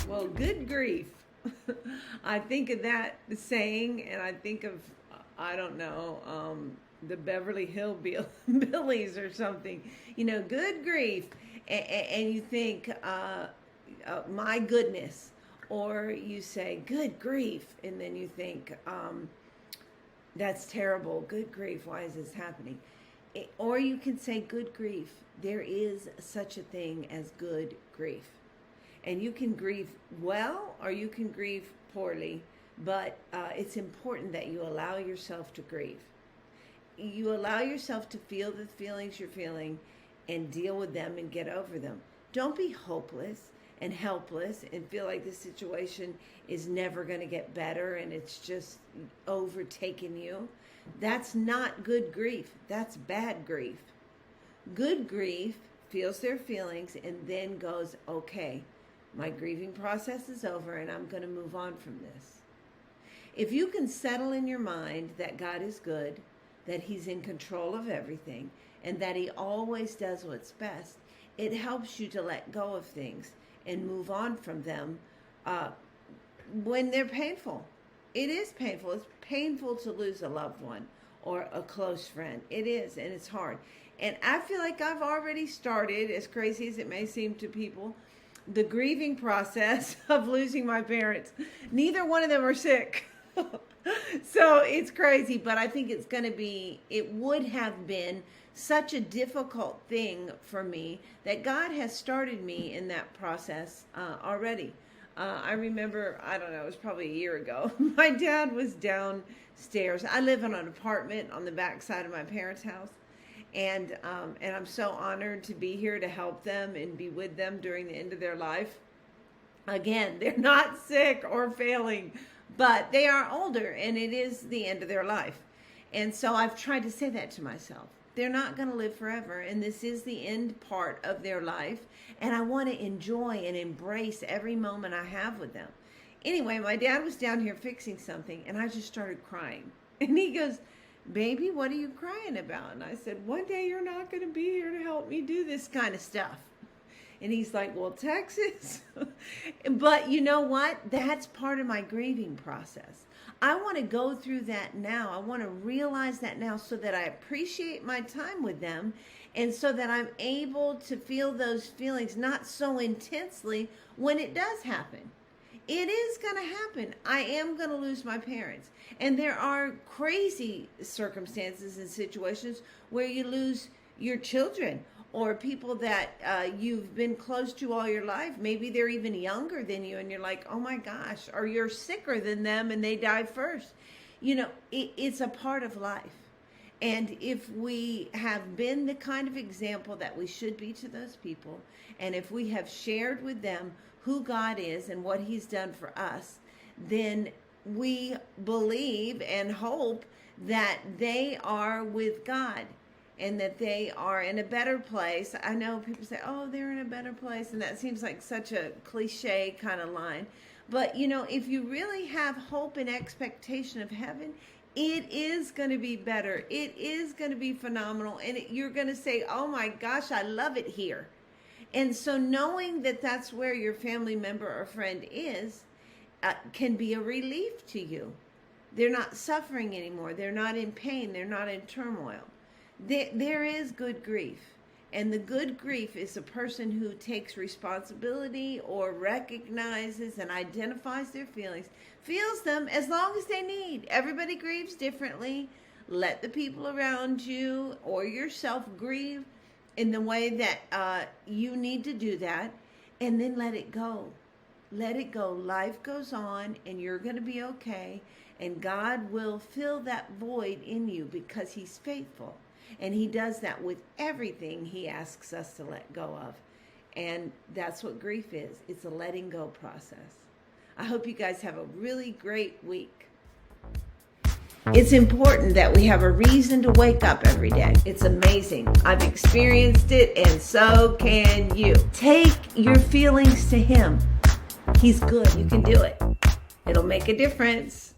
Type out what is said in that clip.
Well, good grief. I think of that saying, and I think of, I don't know, the Beverly Hillbillies or something. Good grief. And you think, my goodness. Or you say, good grief. And then you think, that's terrible. Good grief. Why is this happening? Or you can say, good grief. There is such a thing as good grief. And you can grieve well or you can grieve poorly, but it's important that you allow yourself to grieve. You allow yourself to feel the feelings you're feeling and deal with them and get over them. Don't be hopeless and helpless and feel like this situation is never going to get better and it's just overtaken you. That's not good grief. That's bad grief. Good grief feels their feelings and then goes, okay, my grieving process is over and I'm going to move on from this. If you can settle in your mind that God is good, that he's in control of everything, and that he always does what's best, it helps you to let go of things and move on from them when they're painful. It is painful. It's painful to lose a loved one or a close friend. It is, and it's hard. And I feel like I've already started, as crazy as it may seem to people, the grieving process of losing my parents. Neither one of them are sick. So it's crazy, but I think it would have been such a difficult thing for me that God has started me in that process already. I remember, I don't know, it was probably a year ago. My dad was downstairs. I live in an apartment on the back side of my parents' house. And I'm so honored to be here to help them and be with them during the end of their life. Again, they're not sick or failing, but they are older and it is the end of their life. And so I've tried to say that to myself. They're not going to live forever, and this is the end part of their life, and I want to enjoy and embrace every moment I have with them. Anyway, my dad was down here fixing something, and I just started crying. And he goes, baby, what are you crying about? And I said, one day you're not going to be here to help me do this kind of stuff. And he's like, well, Texas. But you know what? That's part of my grieving process. I want to go through that now. I want to realize that now so that I appreciate my time with them and so that I'm able to feel those feelings not so intensely when it does happen. It is going to happen. I am going to lose my parents. And there are crazy circumstances and situations where you lose your children or people that you've been close to all your life. Maybe they're even younger than you and you're like, oh my gosh, or you're sicker than them and they die first. It's a part of life. And if we have been the kind of example that we should be to those people, and if we have shared with them who God is and what he's done for us, then we believe and hope that they are with God and that they are in a better place. I know people say, oh, they're in a better place, and that seems like such a cliche kind of line. But, if you really have hope and expectation of heaven, it is going to be better. It is going to be phenomenal. And you're going to say, oh my gosh, I love it here. And so knowing that that's where your family member or friend is can be a relief to you. They're not suffering anymore. They're not in pain. They're not in turmoil. There is good grief. And the good grief is a person who takes responsibility or recognizes and identifies their feelings, feels them as long as they need. Everybody grieves differently. Let the people around you or yourself grieve in the way that you need to do that, and then let it go. Let it go. Life goes on, and you're going to be okay, and God will fill that void in you because he's faithful. And he does that with everything he asks us to let go of. And that's what grief is. It's a letting go process. I hope you guys have a really great week. It's important that we have a reason to wake up every day. It's amazing. I've experienced it, and so can you. Take your feelings to him. He's good. You can do it. It'll make a difference.